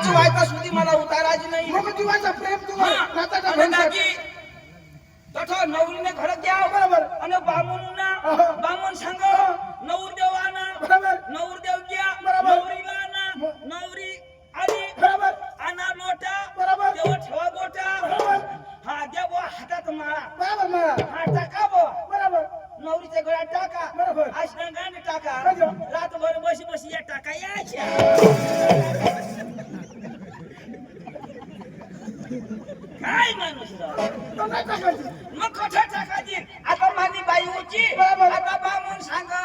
जीवाची वायता सुधी मला उतारायची नाही. मग जीवाचा प्रेम तुला हा. नाताचा आणि भविष्य. दाजी, तठो नवरीने घरात द्या बरोबर. आणि बामूंना हा. बामून सांग नवरदेवाना बरोबर. नवरदेव घ्या बरोबर. नवरीला आणा नवरी आली बरोबर. आणा लोटा बरोबर. देव ठेवा गोटा बरोबर. हा द्या बुवा हातात माळा बरोबर मला. हा टाका बुवा बरोबर. नवरीच्या गळ्यात टाका बरोबर. अष्टांगाने टाका बरोबर. रातभर बशी बशी या टाका यायच्या काय माणूस तो नाही टाकायची. मग कठा टाकायची आता माझी बाई होती बरोबर. आता बामून सांगा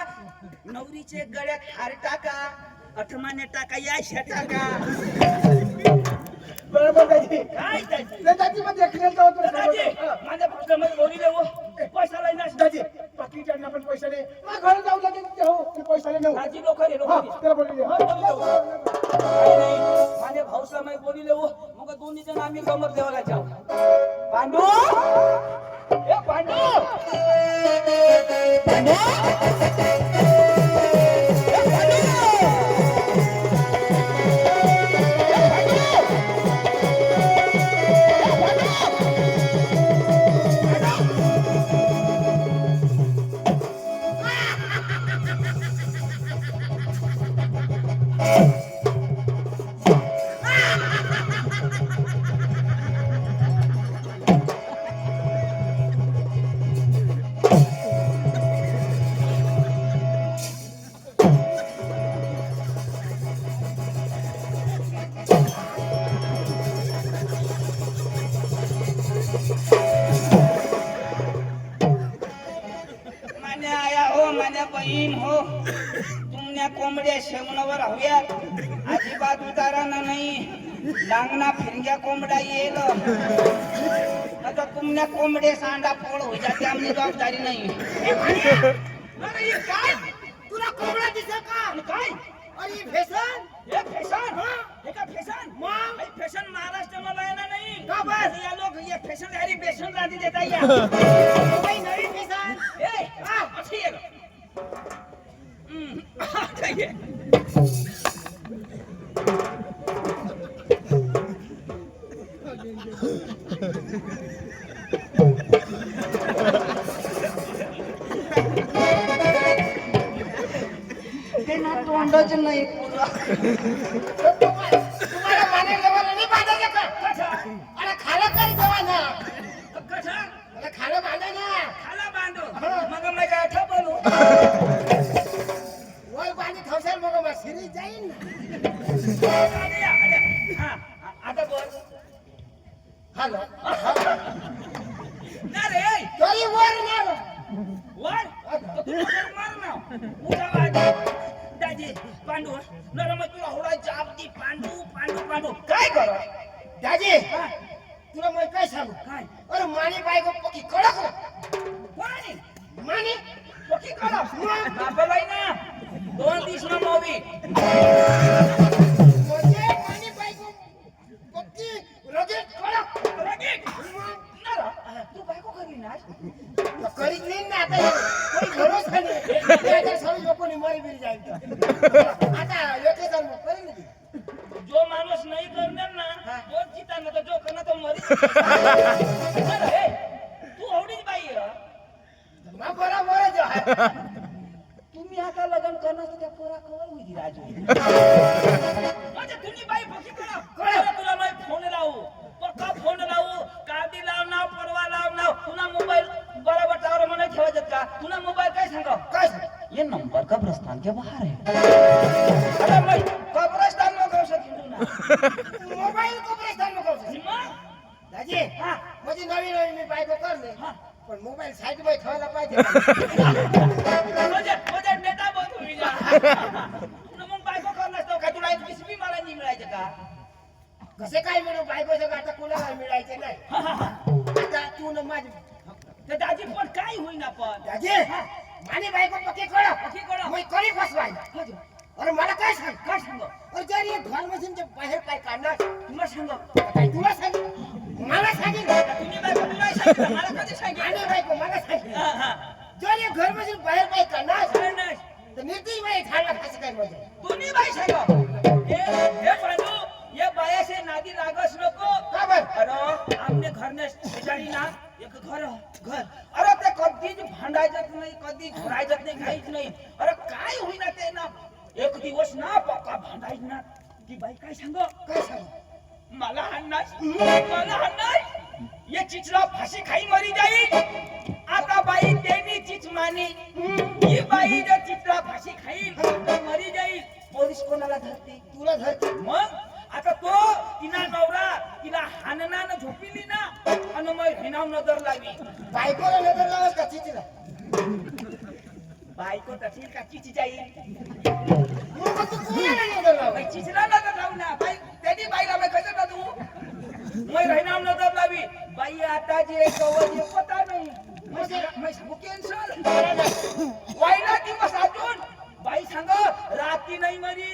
नवरीचे गळ्यात हार टाका अठमाने टाका यायच्या टाका बरोबर दाजी. काय त्याची ते दाजी मध्ये खेळतो होतो. दाजी, माझ्या भाषेमध्ये बोली देऊ पैसा लई नसतो दाजी पाकिटांना पण पैसे दे. मग घर जाऊ लागेल ते हो ते पैसे देऊ. दाजी लोक रे लोक हा त्याला बोलली दे. हा काही नाही माझ्या भाऊसला मी बोली देऊ मग दोन्ही जण आम्ही कमर देवाला जाऊ पांडू ए पांडू मान्या आया हो मान्या बहीण हो तुमच्या कोंबड्या शेवणावर हव्या अजिबात उताराना नाही डांगना फिरग्या कोंबडा येईल आता तुमच्या कोंबडे सांडा फोड होई जाते आमची जबाबदारी नाही अरे हे काय तुला कोंबडा दिसत का? आणि काय अरे फॅशन. हे फॅशन हा. हे का फॅशन मग? हे फॅशन महाराष्ट्रामध्ये येणार नाही का बस? या लोक हे फॅशन घरी बेसन राधी देता या बाई नवीन फॅशन. ए हा अशी आहे आता ये ते ना तोंडच नाही तुम्हाला माने जवाना नाही बांधायचं का? कसा अरे खालं कर जवाना. कसा अरे खालं बांधा ना. खाला बांधू मग मी काय आठव बनू वर बांधी ठेवशाल मग मग सिरीज जाईन ना. हा आता बोल हॅलो. ना रे तरी वर ना. वर तू मार ना उठा वाज दाजी पांडू नरम तुला होडा जाप दी पांडू पांडू पांडू काय कर दाजी तुला मग काय सांगू? काय अरे माने बायको पक्की कडक हो. कोणी माने पक्की करा बापालाई ना 2 दिवस ना मूवी म्हणजे माने बायको पक्की लगेच कडक. लगेच नरा तू बायको करली ना करीत नाही ना आता. कोणी भरोसा नाही. ते आता सगळी लोकांनी मरी बिरी जाईल तर. आता येते तर मग करीन नाही. जो माणूस नाही करणार ना तो चिताना तो जो करणार तो मरी अरे तू आवडीच बाई आहे मग बरोबरच आहे. तुम्ही आता लग्न करणार तर त्या पोरा कवर होईल राजू म्हणजे तुम्ही बाई पक्की करा कळलं तुला मी फोन लावू पक्का फोन लावू कादी लाव ना परवा लाव ना पुन्हा मोबाईल बराबर टावर म्हणे ठेवायचं का पुन्हा मोबाईल काय सांगा काय सांग? ये नंबर कब्रस्तान के बाहर है अरे मैं कब्रस्तान में कौन सा हिंदू ना मोबाईल को प्रश्न नको करू. मग दाजी हा म्हणजे नवीन नवीन मी बायको करले हा पण मोबाईल साईड मध्ये ठेवायला पाहिजे. म्हणजे डेटा बहुत होईल मग बायको करणार तो काय तुला एक पिशवी मला नाही मिळायचं का कसे काय म्हणू बायकोचं आता कुणाला मिळायचे नाही. आता तू न माझी ते दाजी पण काय होईना पण दाजी माने बायको पक्की कळ पक्की कळव. मी करी फसवाय. अरे मला काय सांग? काय सांग अरे जर एक घर मशीनच्या बाहेर काय काढणार तुला सांग काय तुला सांग मला सांगेल. तुम्ही बायको तुला सांगितलं मला कधी सांगितलं माने बायको मला सांगेल. हा हा जर एक घर मशीन बाहेर काय काढणार काय नाही तर निर्दयी बाई ठाणणार कसं काय म्हणजे तुम्ही बाई सांगा हे पांडू हे बाया नादी लागस नको का बर अरे आमने घरने शेजारी ना एक घर अरे ते कधीच भांडायचंच नाही कधी झोडायचंच नाही काहीच नाही अरे काय होईना ते ना एक दिवस ना पक्का भांडायच ना ती बाई काय सांग मला हाणणार ये चिचला फाशी खाई मरी जाईल आता बाई तेनी चिच मानी ही बाई जर चिचला फाशी खाईल तर मरी जाईल पोलीस कोणाला धरते तुला धरते मग आता तो तिना नवरा तिला हाणना झोपिली ना आणि मग हिनाव नजर लावी बायकोला नजर लावस का चिचीला बायको तशील का चिची जाईल मग तू कोणाला नजर लाव चिचला नजर लावू ना बाई त्यांनी बाईला मी कसं का तू मग हिनाव नजर लावी बाई आता जे कवच पता नाही मैं सांगू कॅन्सल वाईला दिवस अजून बाई सांग राती नाही मरी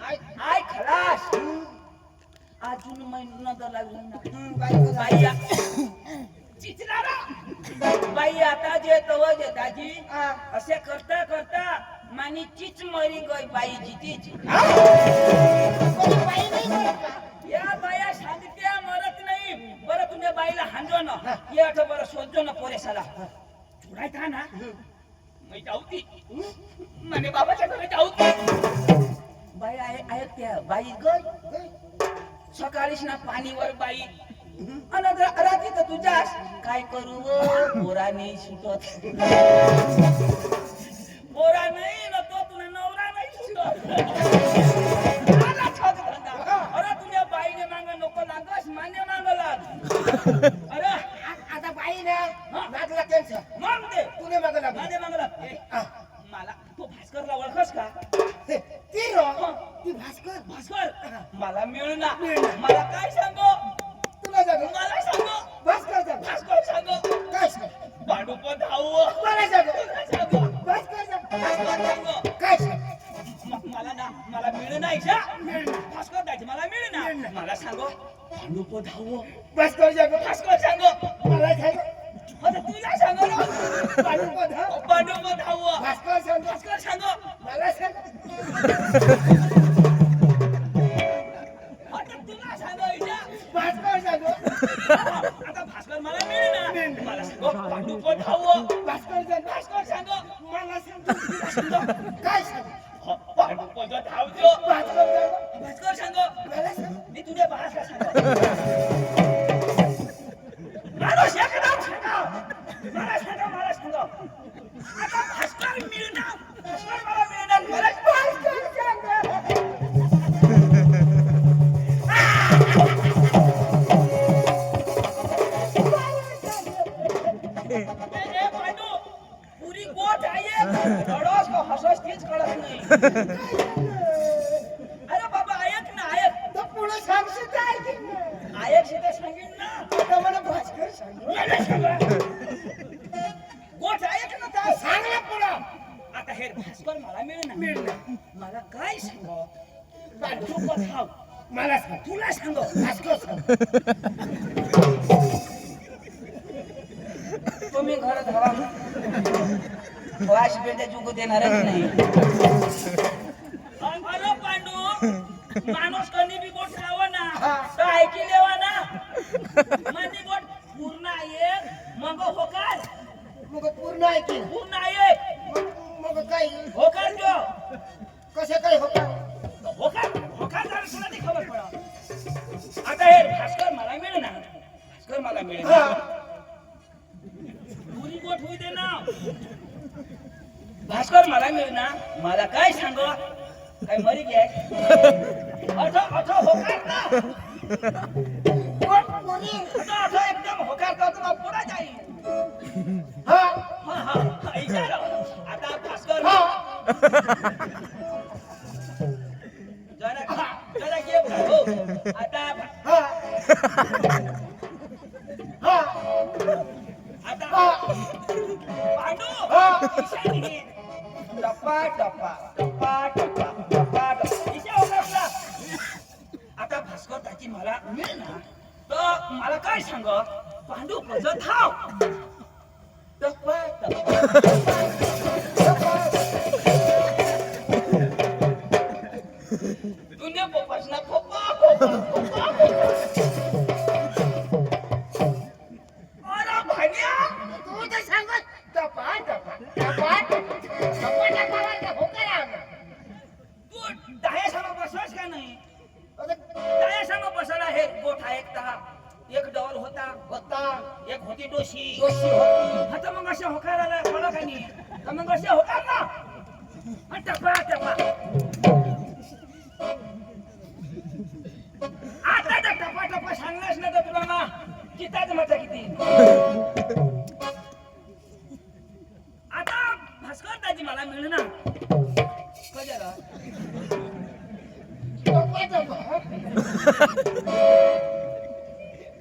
आय खलास अजून मैं नजर लागली ना बाई चिचला ना बाई आता जे तव जे दाजी असे करता करता मानी चिच मरी गई बाई जीतीच बाई नाही मरत का? या बाया सांगत्या मरत नाही बरं तुम्ही बाईला हांजो ना ये आठ बरं शोधजो ना पोरेसाला छोडायचा ना मी जाऊती म्हणे बाबाच्या घरी जाऊती बाई ऐकत्या बाई गई सकाळीच ना पाणीवर बाई अन रात्री तर तुझ्यास काय करू पोरा नाही सुटत पोरा नाही ना तो तुला नवरा नाही सुटत आला छत धंदा अरे तुझ्या बाईने मांग नको लागस मान्य मांग लाग अरे आता बाई ना लागला त्यांचं मग दे तुने मागं लागला मान्य मांग लाग मला तो भास्करला ओळखस का ती रो ती भास्कर मला मिळू ना मला काय सांगू तुला जागो मला सांगू भास्कर सांगू काय सांग पांडू पण धावू मला जागो सांगू भास्कर सांगू काय सांग मला ना मला मिळू नाही भास्कर द्यायचे मला मिळू ना मला सांगू पांडू पण धावू भास्कर जागो भास्कर सांगू मला जागो आता तुला सांगू ना पांडू पण धावू भास्कर सांगू मला सांग आता तुला सांगायच्या भास्कर जागो आता भास्कर मला मिळेल ना मला सांगो पांडू पण धावू भास्कर सांगो मला सांग काय सांग पांडू पण धावतो भास्कर जागो भास्कर सांगो मला सांग मी तुझ्या भासला सांगो माणूस एकदम सांगो मला सांगो आता भास्कर मिळणार भास्कर मला मिळणार मला भास्कर जागो पांडू पुरी गोट आहे रडोस को हसोस तीच कळत नाही अरे बाबा ऐक ना ऐक तो पुढे सांगशील काय की ऐक सीधे सांगीन ना आता मला भास्कर सांग गोट ऐक ना त्या सांग ना पुढं आता हे भास्कर मला मिळणार. मला काय सांगो पांडू बघाव मला सांग तुला सांगो भास्कर सांग तुम्ही घरात हवा वाश पेटे चुकू देणारच नाही अरे पांडू माणूस कधी बी गोट खावा ना तर ऐकी लेवा ना म्हणजे गोट पूर्ण आहे मग होकार मग पूर्ण आहे की पूर्ण आहे मग काय होकार जो कसे काय होता होकार जरा तुला ती खबर पडा आता हे भास्कर मला मिळेल ना पुरी गोट होऊ दे ना भास्कर मला मिळेल ना मला काय सांगो काय मरी गे अथो होकार ना कोण पुरी अथो एकदम होकार का तुला पुरा जाईल हा इशारा आता भास्कर जरा घे हो आता हा हा आता हा पांडू हा इशारा घे टप्पा टप्पा टप्पा टप्पा टप्पा इशा होकारला आता भास्कर त्याची मला मिळेल ना तर मला काय सांग पांडू भजत धाव टप्पा टप्पा दुनिया पोपासना पोपा पोपा पोपा होती डोशी जोशी होती. आता मग अशा होकाराला बोला का नाही तर मग अशा होकार ना आणि टपा टपा आता तर टपा टपा सांगणारच ना तर तुला ना किताच मजा किती आता भास्कर दाजी मला मिळू ना कशाला टप्पा टप्पा.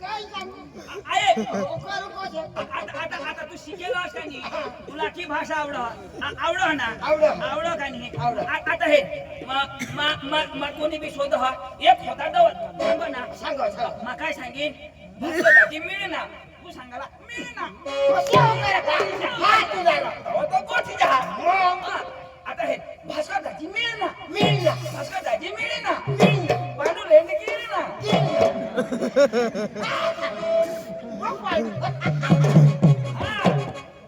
काय सांगू? आहे होकार होकार. आता तू शिकेलास का नाही तुला ती भाषा आवड ना आवड का नाही आवड. आता हे मग कोणी बी शोध हा एक होता दवत सांग ना सांगा सांगा. मग काय सांगेन भास्करदाजी मिळे ना तू सांगाला मिळे ना कसे होकार का? हा तुझा. हो तो गोठी जा मग आता हे भास्करदाजी मिळे ना मिळला भास्करदाजी मिळे ना मिळला. पांडू रेंड गेले ना मग पाहिजे.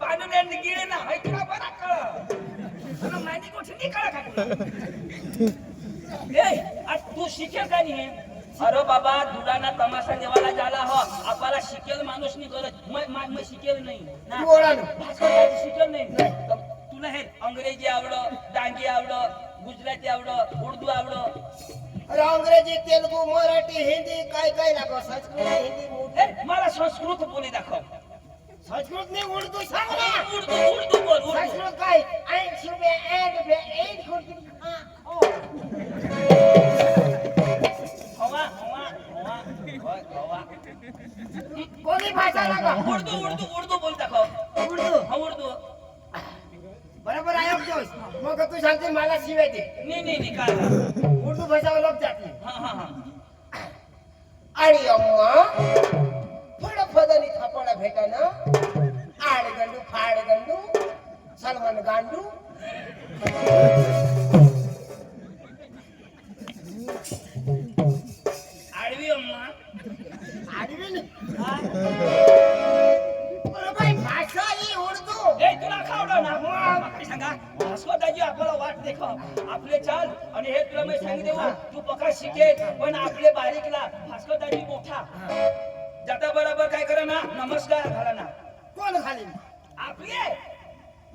पांडू रेंड गेले ना हे तुला बरा कळ माहिती गोठी नाही कळ का तुला आज तू शिकेल का नाही अरे बाबा दुलाना तमाशा देवाला झाला हो आपल्याला शिकेल माणूस नाही गरज मग शिकेल नाही ना तू ओळख. भास्करदाजी शिकेल नाही तर तुला हे अंग्रेजी आवड डांगी आवड गुजराती आवड उर्दू आवड अरे अंग्रेजी तेलुगू मराठी हिंदी काय काय लागो संस्कृत हिंदी मला संस्कृत बोली दाखव संस्कृत नाही उर्दू सांग ना. उर्दू बोल उर्दू संस्कृत काय ऐन शुभे ऐन खुर्दी खा खो. हवा हवा हवा हवा कोणी भाषा लागा. उर्दू बोल दाखव उर्दू. हा उर्दू बरोबर आहे जोश. मग तू सांगते मला शिवाय दे. नाही काय उर्दू भाषा लोक जाते. हा आणि अम्मा फड फदनी थापडा भेटाना आड गंडू फाड गंडू सलमान गांडू. आडवी अम्मा आडवी नाही. बरोबर भाषा ही उर्दू. तुला खावडा ना मग सांगा भास्करदाजी आपल्याला वाट देखव आपले चाल आणि हे तुला मी सांगितले हो तू पका शिकेल पण आपले बारीकला भास्करदाजी मोठा जाता बरोबर काय करा ना नमस्कार घाला ना कोण घालीन? आपले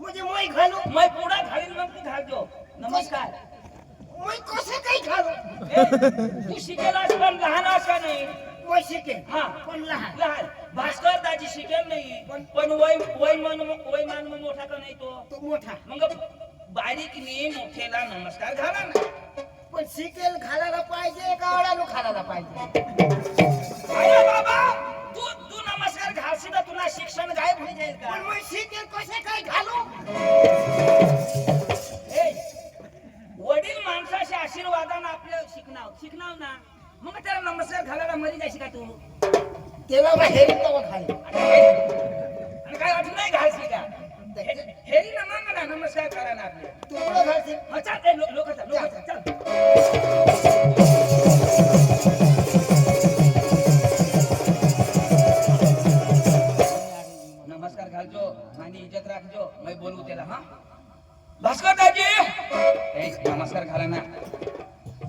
म्हणजे मै घालू. मैं पुढा घालीन मग तू घालतो नमस्कार मै कसं काही घालू? तू शिकेलास पण लहान आहेस का नाही मै शिके. हा पण लहान. लहान भास्करदाजी शिकेल नाही पण वय मान मोठा का नाही तो मोठा. मग बारीकने मोठेला नमस्कार घाला ना पण शिकेल घालायला पाहिजे का अडालू घालायला पाहिजे? अरे बाबा तू नमस्कार घालशील तर तुला शिक्षण गायब होई जाईल पण का मै शिकेल कसे काय घालू? वडील माणसाच्या आशीर्वादानं आपलं शिकणार ना मग त्याला नमस्कार घालायला मरी जायची का तू तेव्हा मग हेरी तवा घाली. आणि काय अजून नाही घालशी का हेरी ना मग ना नमस्कार करा ना आपले तू कुठं घालशील? हा चाल लोक चाल नमस्कार घालजो आणि इज्जत राखजो मैं बोलू त्याला हा भास्करदाजी नमस्कार घाला ना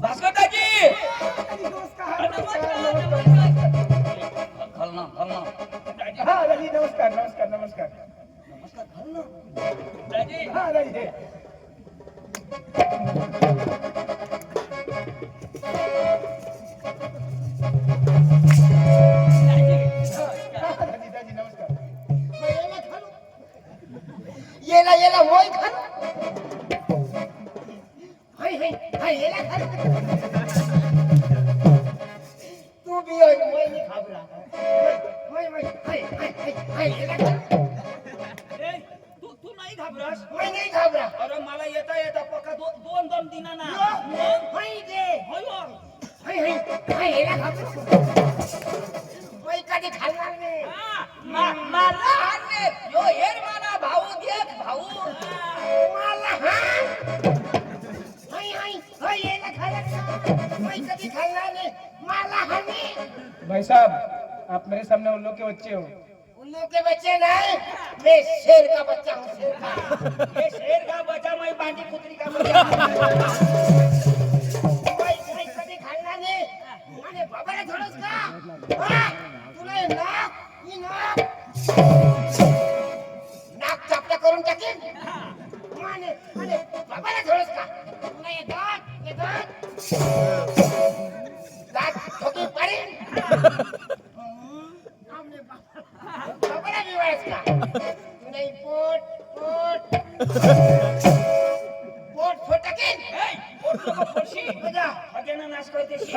भास्करदाजी नमस्कार. घाल ना हा दादी नमस्कार नमस्कार नमस्कार. नमस्कार घाल ना दाजी हा दादी. हा दादी दादी नमस्कार. मग याला घालू. याला मै घालू. हाय याला घालू. तू बी होय मै नाही घाबरा. हाय याला घालू. तू नाही घाबरस मै नाही घाबरा. अरे मला येता पक्का दोन दम दिना ना हाय दे. होय हाय याला घाबरू. मै कधी घालणार नाही. मला आणले यो हेर मला भाऊ देख भाऊ मला हाय याला घालत. मै कधी घालणार नाही. मला हानी. भाई साहब आप मेरे सामने उन लोग के बच्चे हो उल्लू के बच्चे नहीं, मैं शेर का बच्चा हूँ. शेर का. ये शेर का बच्चा मैं बांडी कुतरी का बच्चा मैं कधी खाल्ला नाही. माझे बाबाला थोडंच का? हा? तुला हे ना आमने बाबा बिवायस का तू नाही पोट फटकेन पोट नको फोडशी बजा हगेना नाश करतेशी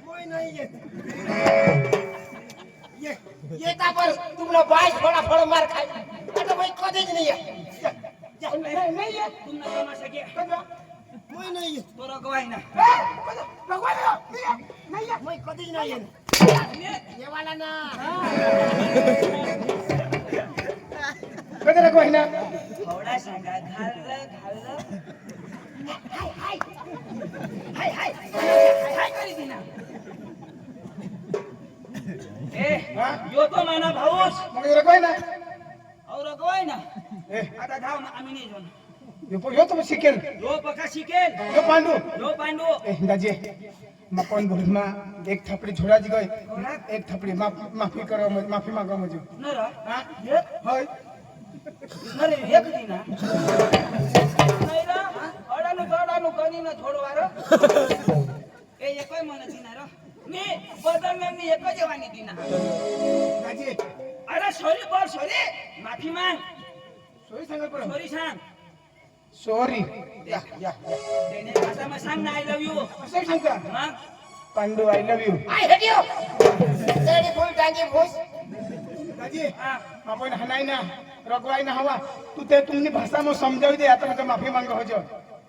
कोई नहीं ये पर तुमला 22 फड़ा मार खाई आता भाई कधीच नाही आहे नाही आहे तुमना तमाशा घे कोई नहीं है तो रगवाय ना मैं कधीच नाही आहे ये वाला ना कधी नको आहे ना थोडा सांगा घाललं हाय करी दिना ए यो तो माना भाऊस मग नको आहे ना और रगवाय ना ए आता धाव ना आम्ही नाही जाऊन यो तो शिकेल यो पका शिकेल यो पांडू यो पांडू ए दाजी मकोन भुजमा एक थपड़ी छोड़ा जी गई एक थपड़ी माफी करो माफी मांगो मुझे न र हां हे होय नरे एक दिना नाही र अडानु कनी न छोडवार ए एकै मन दिना र नि बदलने नि एकै जवानी दिना दाजी अरे सॉरी माफी मांग सॉरी सांगा पडो सॉरी सांग सॉरी या देने भाषामा सांग ना आय लव यू असं सांगता मग Pandu I love you I hate you तेरी फुल टांगे भूस दाजी हा आपण हनाई ना रगवाई ना हवा तू ते तुमनी भाषा में समझावी दे आता म्हणजे माफी मांगो होजो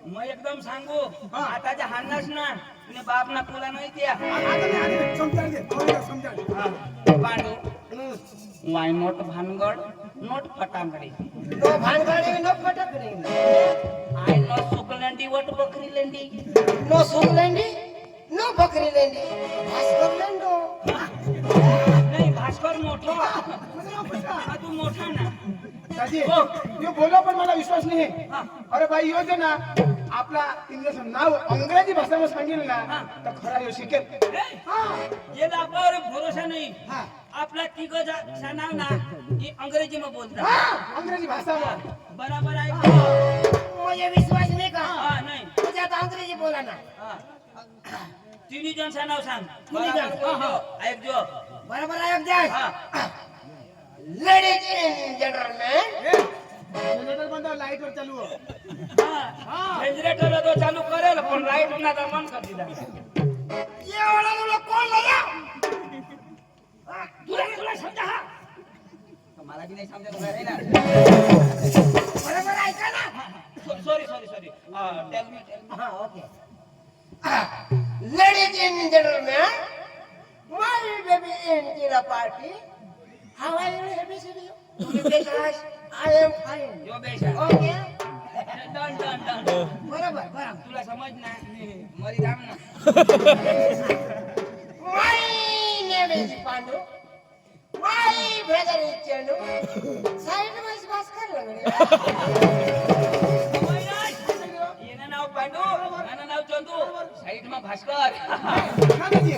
म एकदम सांगू आता जे हाननास ना तुने बाप ना तुला नाही त्या आता समजा दे समजा पांडू वाय नोट भानगड नोट फटांगडी नो भानगडी नो फटकडी आय नो सुकलंडी वट बकरी लेंडी नो सुगलंडी नो बकरी लेंडी भास्कर लेंडो नाही भास्कर मोठो हा तू मोठा ना दादी हो. यो बोलो पण मला विश्वास नाही आहे. हा. अरे भाई यो जे ना आपला इंग्लिश नाव अंग्रेजी भाषा में सांगितलं ना हा. तर खरा यो शिकेल ये आपल्यावर भरोसा नाही हा. आपला तिघं नाव ना ही अंग्रेजी में बोलता अंग्रेजी भाषा में बराबर आहे मुझे विश्वास नहीं का हा नाही मुझे तो अंग्रेजी बोला ना हा. तिन्ही जणचं नाव सांग तिन्ही जण. बराबर बोलतो. ऐकजो बराबर आयक जाय हा लेडीज एंड जेंटलमैन जनरेटर बंद लाईट वर चालू हो. हा जनरेटर तो चालू करेल पण लाईट ना तर मन कर दिला ये वाला लोग कौन लाया तुला समजा हा मला बी नाही समजत आहे ना बराबर ऐका ना सॉरी टेल मी हाँ okay ladies and gentleman my baby in the party how are you happy to you I am fine यो बेशा ओके डन बराबर तुला समज ना मरी जाम ना my name is Pandu my brother is Chandu side में बस कर लगे येना नाव पांडू नाना नाव चंदू साईड मा भास्कर हा दादी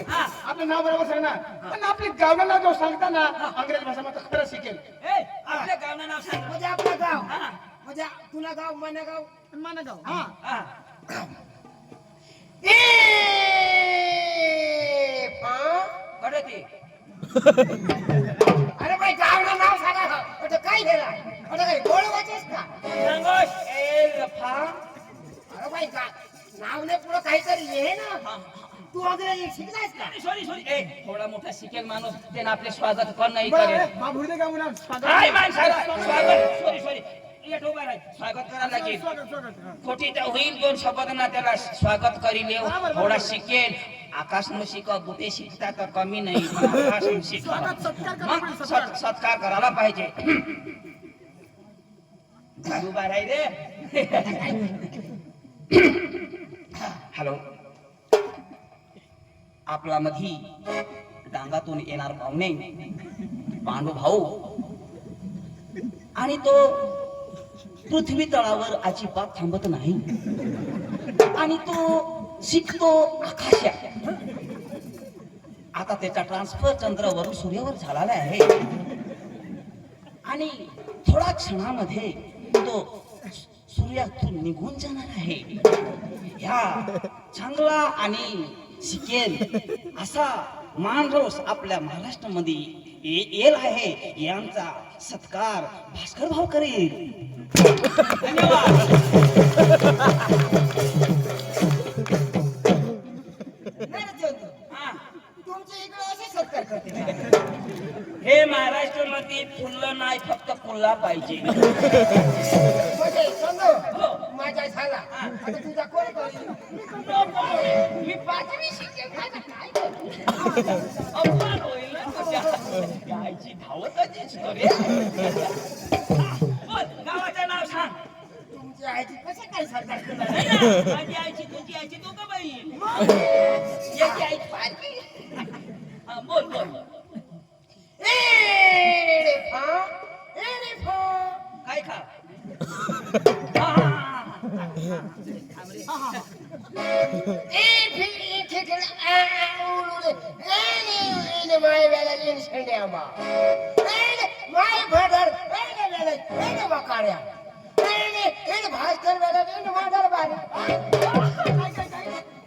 आपलं नाव बरोबर सांग ना पण आपली गावला नाव जो सांगता ना अंग्रेजी भाषा में तर खरं शिकेल ए आपल्या गावना नाव सांग मुझे आपका गाँव हा मुझे तुला गाँव मना गाँव हा हा ए कडे ते अरे भाई गाँव ना नाव सांगा तो काय झाला अरे काय गोळ वाचस का सांगोश ए लफा अरे भाई नाव ने पुढे काहीतरी लिहे ना तू अंग्रेजी शिकलायस का सॉरी ए थोडा मोठा शिकेल माणूस त्याने आपले स्वागत पण नाही करेल बाबुर्दे गाव ना स्वागत काय माणसाला स्वागत सॉरी येत उभा राह स्वागत करायला लागेल स्वागत स्वागत हा. खोटी तर होईल दोन शब्दांना त्याला स्वागत करील थोडा शिकेल आकाश न शिक बुटे शिकता तर कमी नाही पण आकाश न शिक स्वागत, सत्कार करायला मग पाहिजे, सत्कार. सत्कार करायला पाहिजे उभा राही रे हॅलो आपला मधी डांगातून येणार पाहुणे पांडू भाऊ आणि तो पृथ्वी तळावर अजिबात थांबत नाही आणि तो शिकतो आकाशात आता त्याचा ट्रान्सफर चंद्रावरून सूर्यावर झालेला आहे आणि थोडा क्षणामध्ये तो सूर्यातून निघून जाणार आहे ह्या चांगला आणि शिकेल असा माणूस आपल्या महाराष्ट्रामध्ये येल आहे यांचा सत्कार भास्कर भाऊ करेल धन्यवाद हा. तुमच्या इकडे असे सत्कार करते का? हे महाराष्ट्रामध्ये फुललं नाही फक्त फुलला पाहिजे म्हणजे समजो हो. माझा झाला आता तुझा कोण करेल? मी पाचवी शिकेल माझं काय करू? अपमान होईल ना तुझ्या. यायची धावतच रे हा, बोल, गावाचं नाव सांग तुमची आईची कसं काय सत्कार करणार? नाही ना, माझी आईची तुझी आईची दोघं बाई याची आई पाचवी हा, बोल बोल काय खा हा, हा, हा, हा.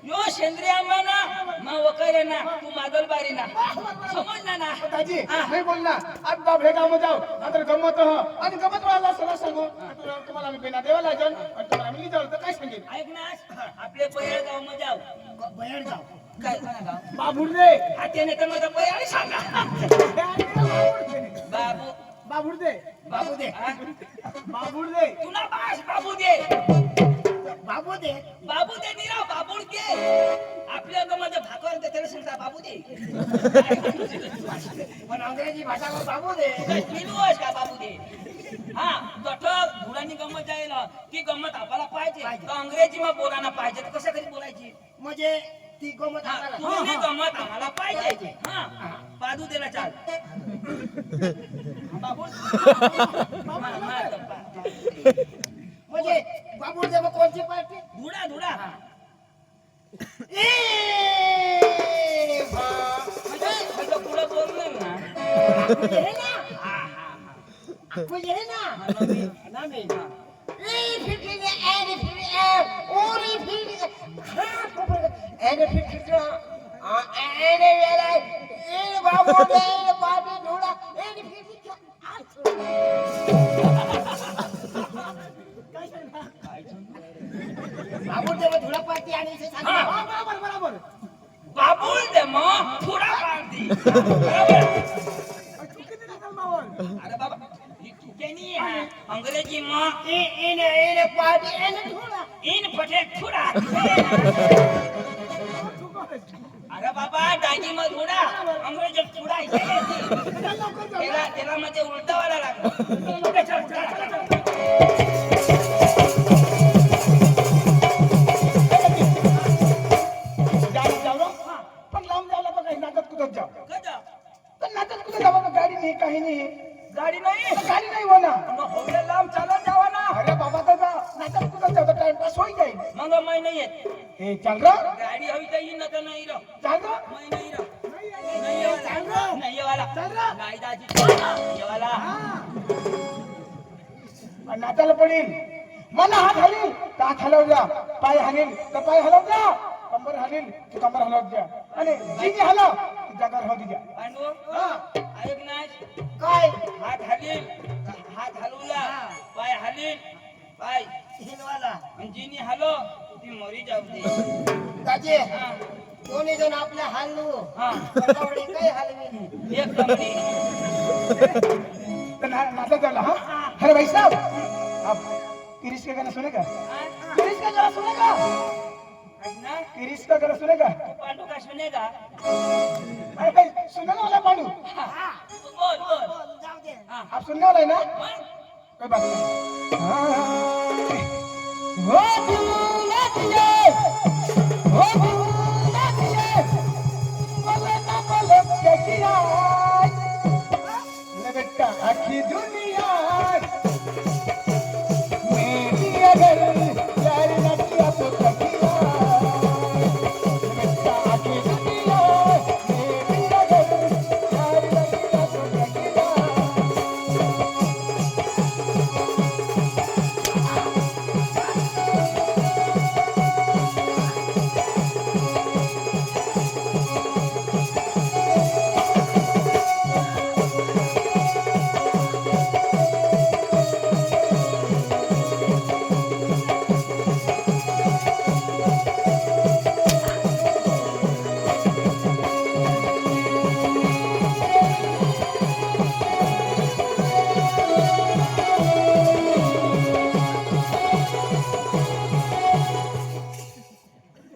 यो सेंद्रिय आंबा ना मग वगैरे ना तू मादल बारी ना समजला ना दाजी हा. नाही बोल ना आज बाप हे काम जाऊ नंतर गमत हो आणि गमत राहिला सगळं सांगू तुम्हाला आम्ही बेना देवा लागेल आणि तुम्हाला आम्ही जाऊ तर काय सांगेल ऐक ना आपले बयाळ गाव मध्ये जाऊ बयडगाव काय गाव बाबुर्दे हात्याने तर माझं बयाळ सांगा बाबू बाबुर्दे बाबू दे हा? बाबुर्दे तुला बास बाबू दे बाबू दे बाबू दे निराव बाबू दे आपल्या गावामध्ये भाकर दे त्याला सांगता बाबू दे पण अंग्रेजी भाषा बाबू दे किलो आहेस का बाबू दे हा जठर धुळानी गंमत जाईल ती गंमत आपल्याला पाहिजे तर अंग्रेजी मग बोलायला पाहिजे तर कसं तरी बोलायची म्हणजे ती गमत हा, आम्हाला. तुम्ही गंमत आम्हाला पाहिजे हा बाजू देला चाल बाबू म्हणजे बाबू दे मग कोणची पार्टी धुडा धुडा म्हणजे पुढे बोललं ना हा हा बाबू देव धुळा पार्टी आणि इथे सांगा. हा. बरोबर बरोबर बाबूल दे मग थोडा पार्टी बरोबर किती दिवसात मावळ अरे बाबा ही चुक्यानी आहे अंग्रेजी मग इन पार्टी आणि धुळा इन फटे थोडा अरे बाबा डागी मग थोडा अंग्रेजी थोडा त्याला त्याला म्हणजे उलटावायला लागलं पण लांब जायला तर काही नाटक कुठं जाऊ कदा तर नाटक कुठं जावं गाडी नाही काही नाही गाडी नाही गाडी नाही हो ना मग होड्या लांब चालत जावा ना अरे बाबा तर जा नाटक कुठं जाऊ टाइमपास होई जाईल मग मै नाही येत हे चाल रा गाडी हवी तर येईन तर नाही रो चाल रा मै नाही रो नाही येवाला नाही येवाला चाल रा नाही दाजी येवाला नाचायला पडेल मला हात हालील तर हात हलव जा पाय हालील तर पाय हलव जा कंबर हालील तर कंबर हलव द्या आणि जिनी हलव ती जागा राहू द्या पांडू हा ऐक ना काय हात हलील हात हलवला पाय हलील पाय हिनवाला आणि जिनी हलो ती मरी जाऊ दे दाजे हा दोन्ही जण आपल्या हालू हा कवडे काही हलवी नाही एक कमरी तर नाचा झाला हा अरे भाई साहब आप किरीश का गाना सुनेगा? किरीश का गाना सुनेगा? ना किरीश का गाना सुनेगा? पांडू का सुनेगा? अरे भाई सुनने वाला पांडू, बोल बोल जाऊ दे. आप सुनने वाला है ना? बोल. कोई बात नहीं. हो बुला दिए, हो बुला दिए, बोले ना बोले क्या किया? ले बेटा आखी दुनिया मेरी अगर यार न किया तो क्या किया? ले बेटा आखी दुनिया मेरी अगर यार न किया तो क्या किया?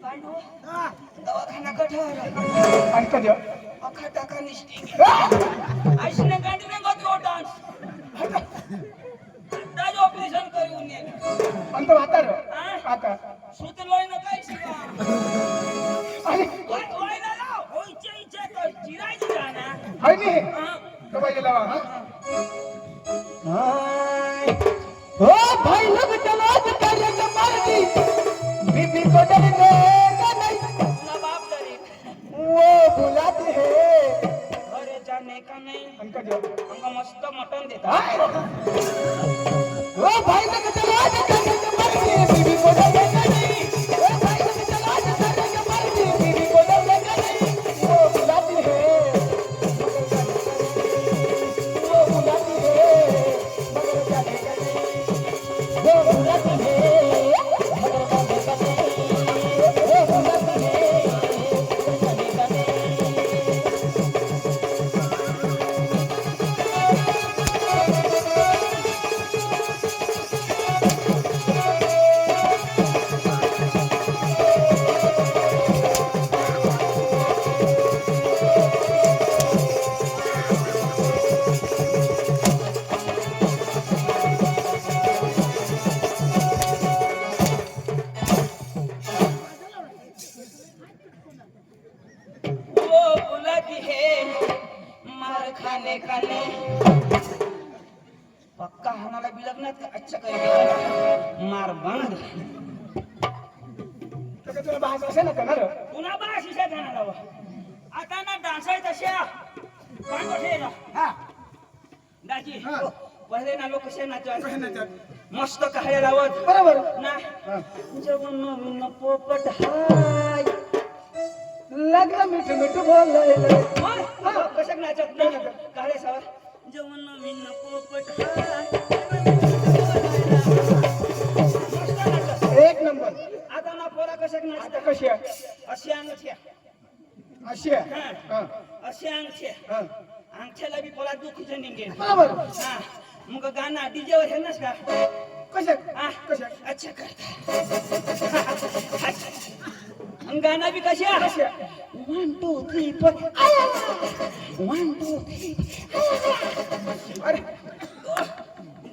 पांडू दवाखाना कठोर आणि कधी अखा टाका निष्ठी आईने गांडीने गतो डान्स दाज ऑपरेशन करून ये अंत वातार आता सुत लोय न काय शिवा आणि लोय ना लाव होईचे इचे तो चिरायची जाना हाय नी हां तो पाहिजे लावा हाय ओ भाई लोग चलो करे तो मर्दी बीबी को डरने का नहीं ना बाप डरे वो बुलाते हैं घरे जाने का नहीं अंका जो हमको मस्त मटन देता ओ भाई लोग चलो करे तो मर्दी बीबी को डरने का नहीं ओ भाई लोग चलो करे तो मर्दी बीबी को डरने का नहीं वो बुलाते हैं वो बुलाते हैं मगर जाने का नहीं वो बुलाते हैं मगर जाने का नहीं वो बुलाते हैं मगर जाने का नहीं वो बुलाती है मार खाने का नहीं पक्का हमारा भी लगना था अच्छा करेगा मार बंद तर तुला भाषा असेल ना करणार पुन्हा बा शिशा जाणार हवा आता ना डान्स आहे तशा पण ठेला हा दाजी हा. पहिले ना लोक कसे कसे नाचवायचे नाचतात? मस्त काय लावत बरोबर ना हा. जेवण नवीन पोपट हाय लग्न मिठ मिठ बोलायला कशाक नाचत नाही काळे सवा जेवण नवीन पोपट हाय मस्त नाचत एक नंबर आता ना पोरा कशाक आता नाचत कशी आहे अशी अंगठ्या अशी आहे हा. अशी अंगठ्या हा. अंगठ्याला बी पोरा दुःख निघेल बरोबर हा मग गाणं डीजे वर हे नस का कशा हा कशा अच्छा करता गाणं बी कशा कशा 1 2 3 4 1 2 3 अरे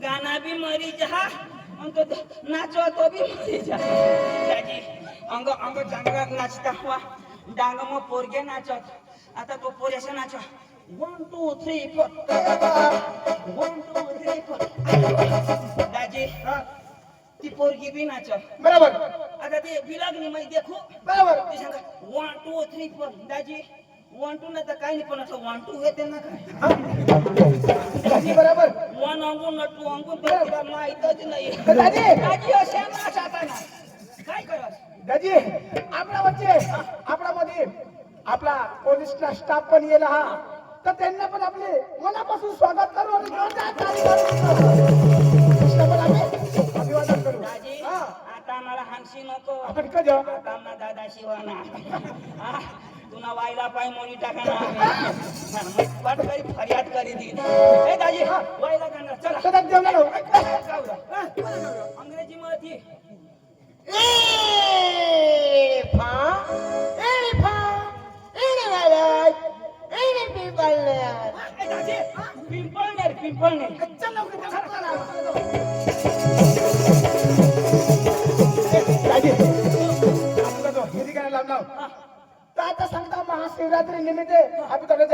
गाना भी मरी जा अंक नाचो तो भी मरी जा दाजी अंग अंग जंगलात नाचता हुआ डांग मग पोरगे नाचत आता तो पोरेसा नाचो 1 2 3 4 1 2 3 4 दाजी हा. ती पोरगी भी नाचो बरोबर आता ते बिलागनी मै देखू बरोबर ते सांगा 1 2 3 4 दाजी 1 2 ना तर काही नाही पण असं 1 2 हे त्यांना काय दाजी बरोबर वन अंगून नटू अंगून तिला माहीतच नाही दाजी दाजी असे नाचता ना काय करस दाजी आपल्यामध्ये आपला पोलीसचा स्टाफ पण येला हा तर त्यांना पण आपले मनापासून स्वागत करू आणि जोरदार ताली वाजवू. कृष्ण पण आम्ही अभिवादन करू दाजी हा. आता आम्हाला हा सांगशी नको आपण कधी जाऊ? कामना दादा शिवाना हा, तुला वायला पाय मोडी टाका ना वाट करी फरियाद करी दी ए दाजी वायला जाणार चला सतत जेवणार हो. जाऊ रा. अंग्रेजी मध्ये ए दाजी पिंपळ नाही चल लवकर, चल, राजे, आपला जो हिरी गाणं लावला. तर आता सांगता महाशिवरात्री निमित्त आम्ही थोडं